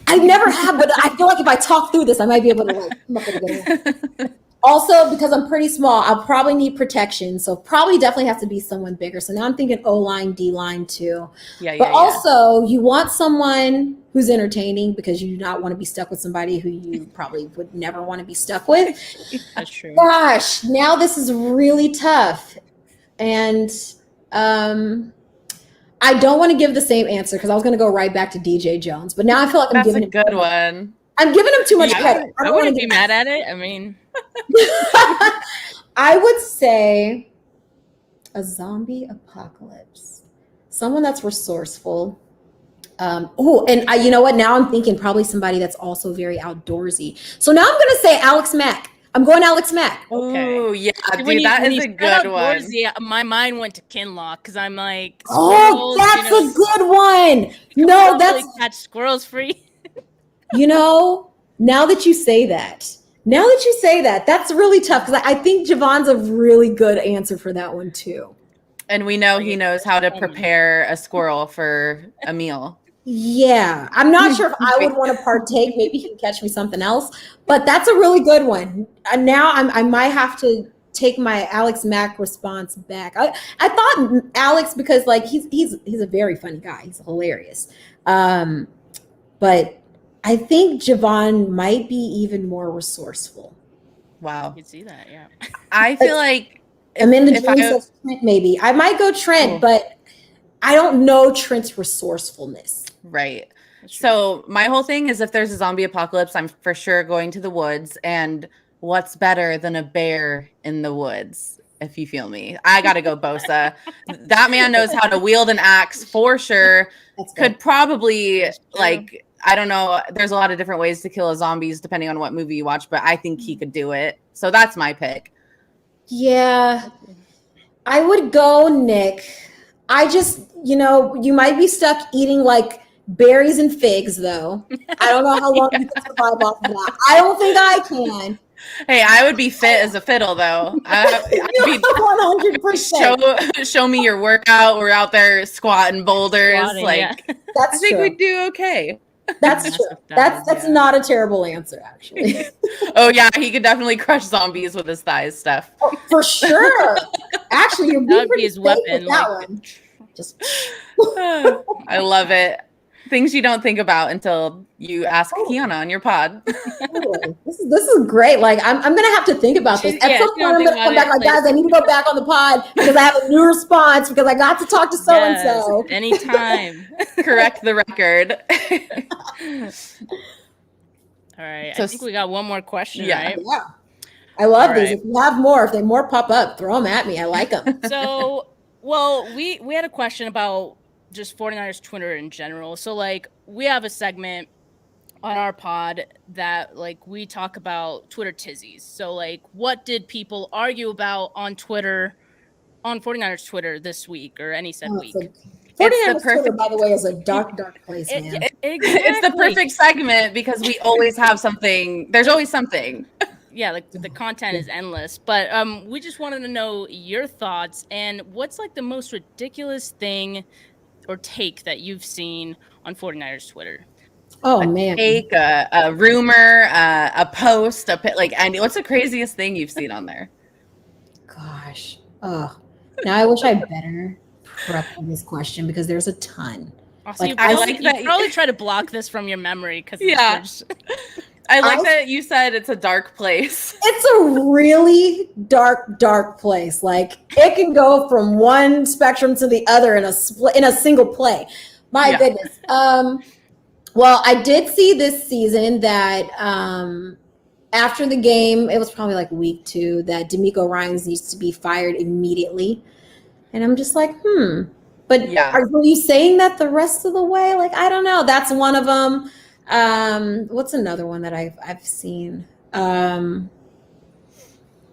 I never have, but I feel like if I talk through this, I might be able to, like, come up with a good one. Also, because I'm pretty small, I'll probably need protection. So probably definitely has to be someone bigger. So now I'm thinking O-line, D-line too. But also, you want someone who's entertaining, because you do not want to be stuck with somebody who you probably would never want to be stuck with.
That's true.
Gosh, now this is really tough. And I don't want to give the same answer, because I was going to go right back to DJ Jones. But now I feel like I'm giving
a good one.
I'm giving him too much credit.
I wouldn't be mad at it. I mean,
I would say a zombie apocalypse. Someone that's resourceful. You know what? Now I'm thinking probably somebody that's also very outdoorsy. So now I'm going to say Alex Mack. I'm going Alex Mack.
Oh, yeah, dude, that is a good one.
My mind went to Kinlock because I'm like,
oh, that's a good one. No, that's
catch squirrels free.
Now that you say that, that's really tough because I think Javon's a really good answer for that one too.
And we know he knows how to prepare a squirrel for a meal.
Yeah, I'm not sure if I would want to partake. Maybe he can catch me something else, but that's a really good one. And now I might have to take my Alex Mack response back. I thought Alex because like he's a very funny guy. He's hilarious. But I think Javon might be even more resourceful.
Wow,
I can see that. Yeah,
I feel like
I'm in the dreams of Trent. Maybe I might go Trent, but I don't know Trent's resourcefulness.
Right. So my whole thing is if there's a zombie apocalypse, I'm for sure going to the woods. And what's better than a bear in the woods? If you feel me, I got to go Bosa. That man knows how to wield an axe for sure. Could probably like, I don't know. There's a lot of different ways to kill zombies depending on what movie you watch, but I think he could do it. So that's my pick.
Yeah, I would go Nick. I just, you might be stuck eating like berries and figs, though. I don't know how long you can survive off of that. I don't think I can.
Hey, I would be fit as a fiddle, though. I'd be 100%. Show me your workout. We're out there squatting boulders.
That's
I think we'd do okay.
That's true. That's not a terrible answer, actually.
Oh yeah, he could definitely crush zombies with his thighs, Steph.
Oh, for sure. Actually, you're being pretty his weapon. With that one. Just.
I love it. Things you don't think about until you ask Kiana on your pod.
This is great. Like I'm gonna have to think about this. At some point, I'm gonna come back like, guys, I need to go back on the pod because I have a new response because I got to talk to so and so.
Anytime.
Correct the record.
All right. So, I think we got one more question, right?
Yeah. I love these. If you have more, if they more pop up, throw them at me. I like them.
So, well, we had a question about just 49ers Twitter in general. So like we have a segment on our pod that like we talk about Twitter tizzies. So like what did people argue about on Twitter, on 49ers Twitter this week or any said week?
49ers Twitter, by the way, is a dark place, man.
It's the perfect segment because we always have something. There's always something.
Yeah, like the content is endless. But we just wanted to know your thoughts and what's like the most ridiculous thing or take that you've seen on 49ers Twitter?
Oh, man.
Take, a rumor, a post, what's the craziest thing you've seen on there?
Gosh. Now I wish I better prep for this question because there's a ton.
Also, you probably try to block this from your memory because
I like that you said it's a dark place.
It's a really dark place. Like it can go from one spectrum to the other in a single play. My goodness. Well, I did see this season that after the game, it was probably like week 2, that DeMeco Ryans needs to be fired immediately. And I'm just like, But were you saying that the rest of the way? Like, I don't know. That's one of them. What's another one that I've seen?
The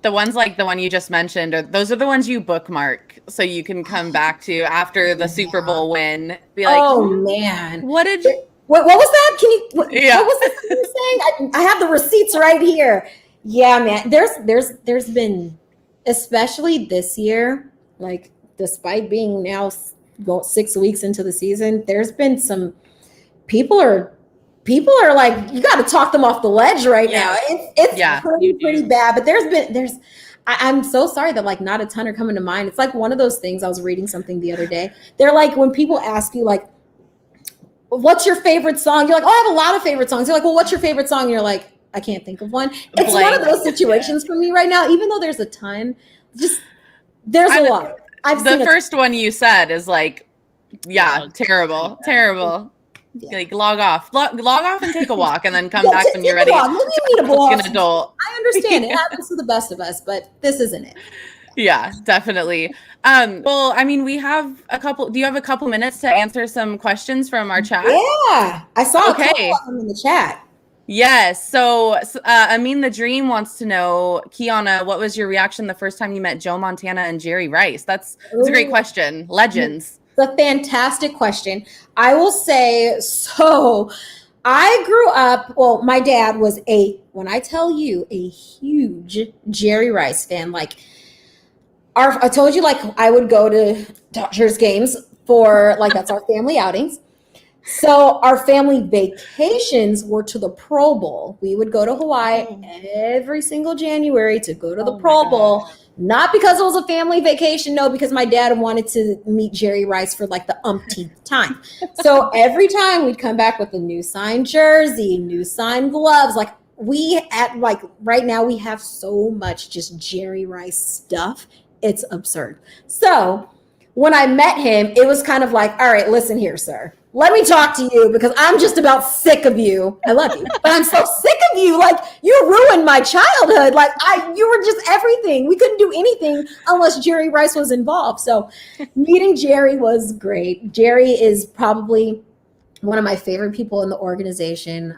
ones like the one you just mentioned, those are the ones you bookmark so you can come back to after the Super Bowl win. Be like,
oh man,
what did you?
What was that? Can you? What was that you saying? I have the receipts right here. Yeah, man. There's been, especially this year, like despite being now 6 weeks into the season, there's been some people are like, you got to talk them off the ledge right now. It's pretty bad. But I'm so sorry that like not a ton are coming to mind. It's like one of those things. I was reading something the other day. They're like, when people ask you like, what's your favorite song? You're like, oh, I have a lot of favorite songs. You're like, well, what's your favorite song? And you're like, I can't think of one. It's one of those situations for me right now, even though there's a ton, there's a lot.
The first one you said is like, terrible. Like log off and take a walk, and then come back when you're ready.
Maybe you need a blow
an adult.
I understand it happens to the best of us, but this isn't it.
Yeah, definitely. Well, I mean, we have do you have a couple minutes to answer some questions from our chat?
Yeah, I saw a couple of them in the chat.
Yes. So, Amin the Dream wants to know, Kiana, what was your reaction the first time you met Joe Montana and Jerry Rice? That's a great question. Legends.
It's a fantastic question. I will say, so I grew up, well, my dad was when I tell you, a huge Jerry Rice fan. Like, I told you, like, I would go to Dodgers games for, like, that's our family outings. So our family vacations were to the Pro Bowl. We would go to Hawaii every single January to go to the Pro Bowl. Not because it was a family vacation, no, because my dad wanted to meet Jerry Rice for like the umpteenth time. So every time we'd come back with a new signed jersey, new signed gloves. Like right now we have so much just Jerry Rice stuff. It's absurd. So when I met him, it was kind of like, all right, listen here, sir. Let me talk to you because I'm just about sick of you. I love you, but I'm so sick of you. Like, you ruined my childhood. Like, you were just everything. We couldn't do anything unless Jerry Rice was involved. So meeting Jerry was great. Jerry is probably one of my favorite people in the organization.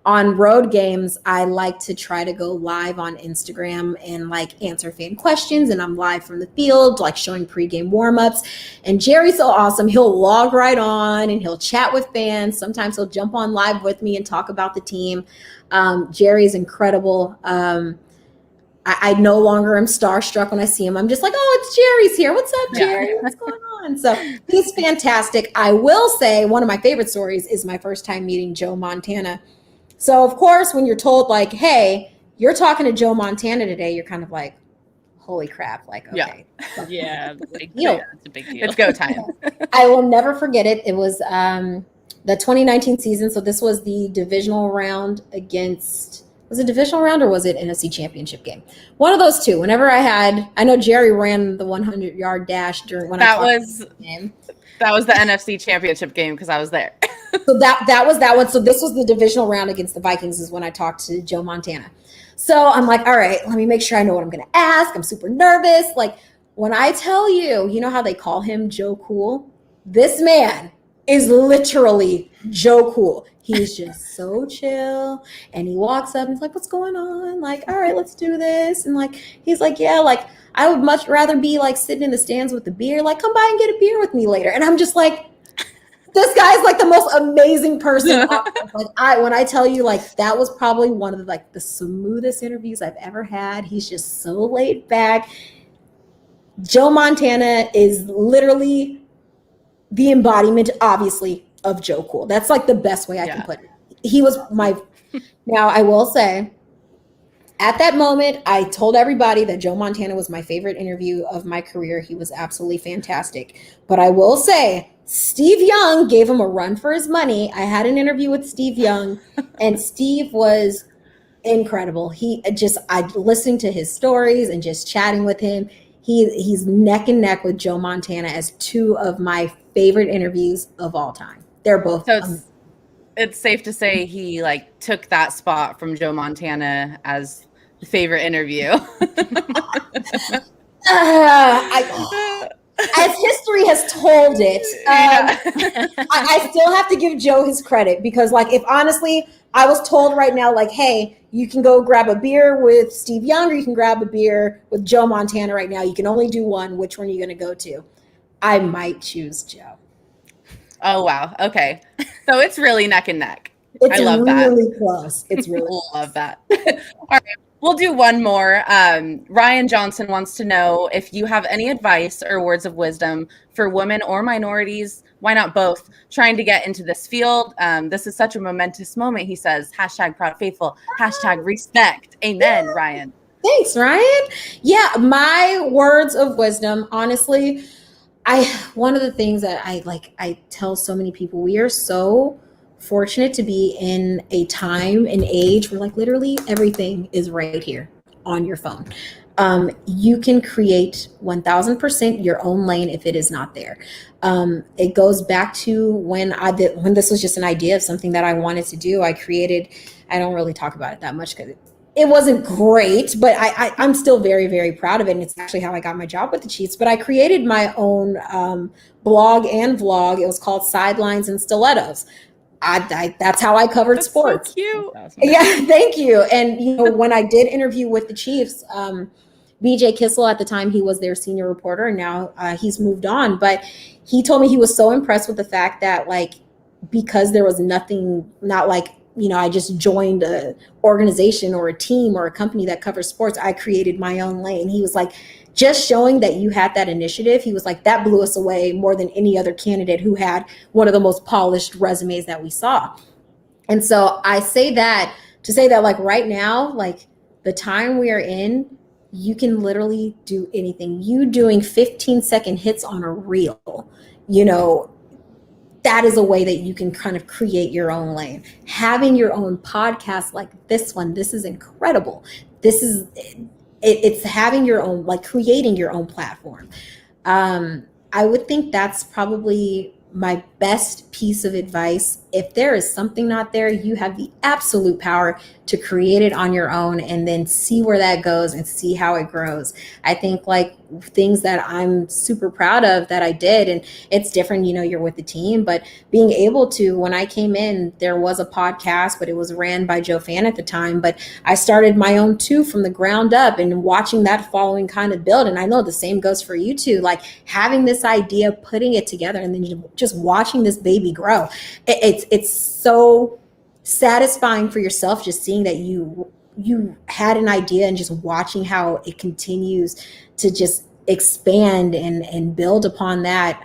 On road games, I like to try to go live on Instagram and like answer fan questions. And I'm live from the field, like showing pregame warmups. And Jerry's so awesome. He'll log right on and he'll chat with fans. Sometimes he'll jump on live with me and talk about the team. Jerry's incredible. I no longer am starstruck when I see him. I'm just like, oh, it's Jerry's here. What's up, Jerry? What's going on? So he's fantastic. I will say one of my favorite stories is my first time meeting Joe Montana. So, of course, when you're told, like, hey, you're talking to Joe Montana today, you're kind of like, holy crap. Like, okay.
Yeah. Big deal. It's a big deal.
It's go time.
I will never forget it. It was the 2019 season. So this was the divisional round against... Was it divisional round or was it NFC championship game? One of those two. Whenever I know Jerry ran the 100-yard dash during when
that was the game. That was the NFC championship game because I was there.
So that was that one. So this was the divisional round against the Vikings is when I talked to Joe Montana. So I'm like, all right, let me make sure I know what I'm going to ask. I'm super nervous. Like when I tell you, you know how they call him Joe Cool? This man is literally Joe Cool. He's just so chill. And he walks up and he's like, what's going on? Like, all right, let's do this. And like, he's like, yeah, like I would much rather be like sitting in the stands with the beer. Like, come by and get a beer with me later. And I'm just like, this guy's like the most amazing person. Like when I tell you, like, that was probably one of the smoothest interviews I've ever had. He's just so laid back. Joe Montana is literally the embodiment, obviously, of Joe Cool. That's like the best way I can put it. He was now I will say, at that moment, I told everybody that Joe Montana was my favorite interview of my career. He was absolutely fantastic. But I will say, Steve Young gave him a run for his money. I had an interview with Steve Young, and Steve was incredible. I listening to his stories and just chatting with him. He's neck and neck with Joe Montana as two of my favorite interviews of all time. They're both.
So it's safe to say he like took that spot from Joe Montana as the favorite interview.
As history has told it, I still have to give Joe his credit because, like, if honestly, I was told right now, like, hey, you can go grab a beer with Steve Young or you can grab a beer with Joe Montana right now. You can only do one. Which one are you going to go to? I might choose Joe.
Oh, wow. Okay. So it's really neck and neck.
It's
I love
really
that.
Close. It's really
love that. All right. We'll do one more. Ryan Johnson wants to know if you have any advice or words of wisdom for women or minorities, why not both, trying to get into this field. This is such a momentous moment, he says. # proud faithful, # respect. Amen, Ryan.
Thanks, Ryan. Yeah, my words of wisdom, honestly, one of the things that I tell so many people, we are so fortunate to be in a time and age where like literally everything is right here on your phone. You can create 1000% your own lane if it is not there. It goes back to when this was just an idea of something that I wanted to do. I don't really talk about it that much because it wasn't great, but I'm still very, very proud of it. And it's actually how I got my job with the Chiefs. But I created my own blog and vlog. It was called Sidelines and Stilettos. That's how I covered sports.
So cute.
Yeah, thank you. And when I did interview with the Chiefs, BJ Kissel at the time, he was their senior reporter, and now he's moved on. But he told me he was so impressed with the fact that because there was nothing, not like, I just joined a organization or a team or a company that covers sports. I created my own lane. He was like, just showing that you had that initiative, he was like, that blew us away more than any other candidate who had one of the most polished resumes that we saw. And so I say that to say that right now, the time we are in, you can literally do anything. You doing 15-second hits on a reel, that is a way that you can kind of create your own lane. Having your own podcast like this one, this is incredible. It's having your own, creating your own platform. I would think that's probably my best piece of advice. If there is something not there, you have the absolute power to create it on your own and then see where that goes and see how it grows. I think things that I'm super proud of that I did, and it's different, you're with the team, but being able to, when I came in, there was a podcast, but it was ran by Joe Fan at the time, but I started my own too from the ground up and watching that following kind of build. And I know the same goes for you too, having this idea, putting it together, and then just watching this baby grow. It's so satisfying for yourself, just seeing that you had an idea and just watching how it continues to just expand and build upon that.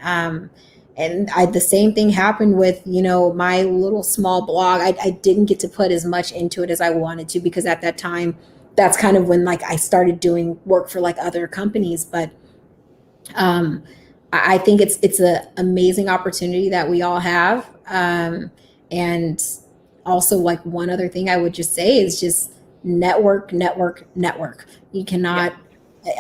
The same thing happened with, my little small blog. I didn't get to put as much into it as I wanted to, because at that time, that's kind of when I started doing work for other companies. But I think it's an amazing opportunity that we all have. And also, one other thing I would just say is just network. You cannot,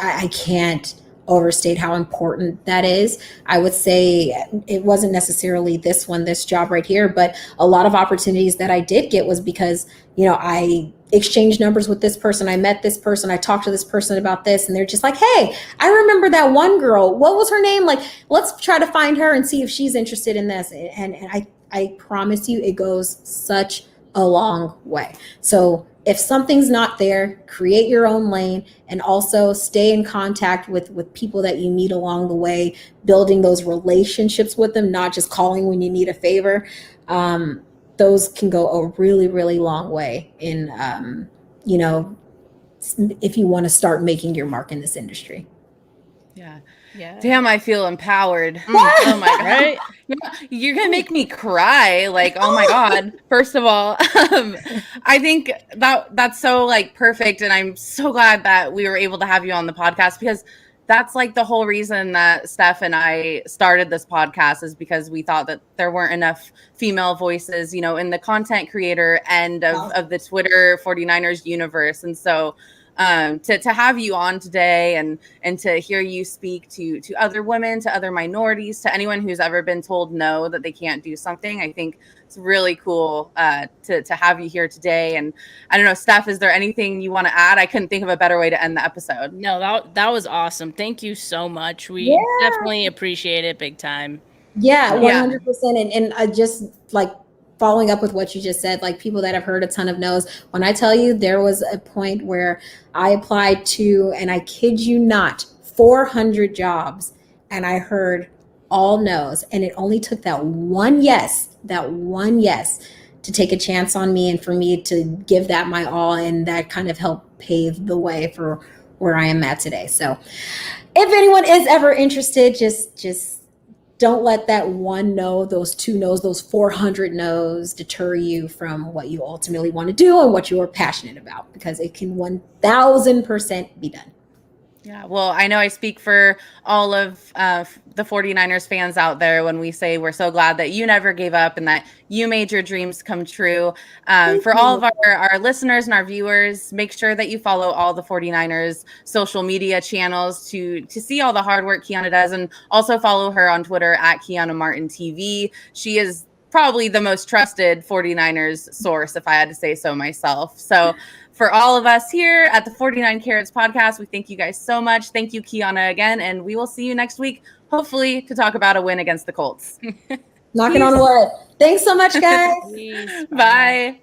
I can't overstate how important that is. I would say it wasn't necessarily this job right here, but a lot of opportunities that I did get was because, I exchanged numbers with this person. I met this person. I talked to this person about this, and they're just like, hey, I remember that one girl. What was her name? Let's try to find her and see if she's interested in this. And I promise you, it goes such a long way. So if something's not there, create your own lane, and also stay in contact with people that you meet along the way, building those relationships with them, not just calling when you need a favor. Those can go a really, really long way in, if you want to start making your mark in this industry.
Yeah. Damn, I feel empowered. Oh my God. Right? You're going to make me cry. Oh my God. First of all, I think that's so perfect. And I'm so glad that we were able to have you on the podcast, because that's the whole reason that Steph and I started this podcast, is because we thought that there weren't enough female voices, in the content creator end of the Twitter 49ers universe. And so to have you on today and to hear you speak to other women, to other minorities, to anyone who's ever been told no, that they can't do something, I think it's really cool to have you here today. And I don't know, Steph, is there anything you want to add? I couldn't think of a better way to end the episode.
No, that was awesome. Thank you so much. We definitely appreciate it big time.
Yeah, 100%. And I just following up with what you just said, people that have heard a ton of no's, when I tell you there was a point where I applied to, and I kid you not, 400 jobs, and I heard all no's, and it only took that one yes to take a chance on me and for me to give that my all, and that kind of helped pave the way for where I am at today. So if anyone is ever interested, just don't let that one no, those two no's, those 400 no's deter you from what you ultimately want to do and what you are passionate about, because it can 1000% be done.
Yeah, well, I know I speak for all of the 49ers fans out there when we say we're so glad that you never gave up and that you made your dreams come true. For all of our listeners and our viewers, make sure that you follow all the 49ers social media channels to see all the hard work Kiana does, and also follow her on Twitter at Keiana Martin TV. She is probably the most trusted 49ers source, if I had to say so myself. So for all of us here at the 49 Carats podcast, we thank you guys so much. Thank you, Kiana, again, and we will see you next week, hopefully to talk about a win against the Colts.
Knocking on wood. Thanks so much, guys.
Peace.
Bye.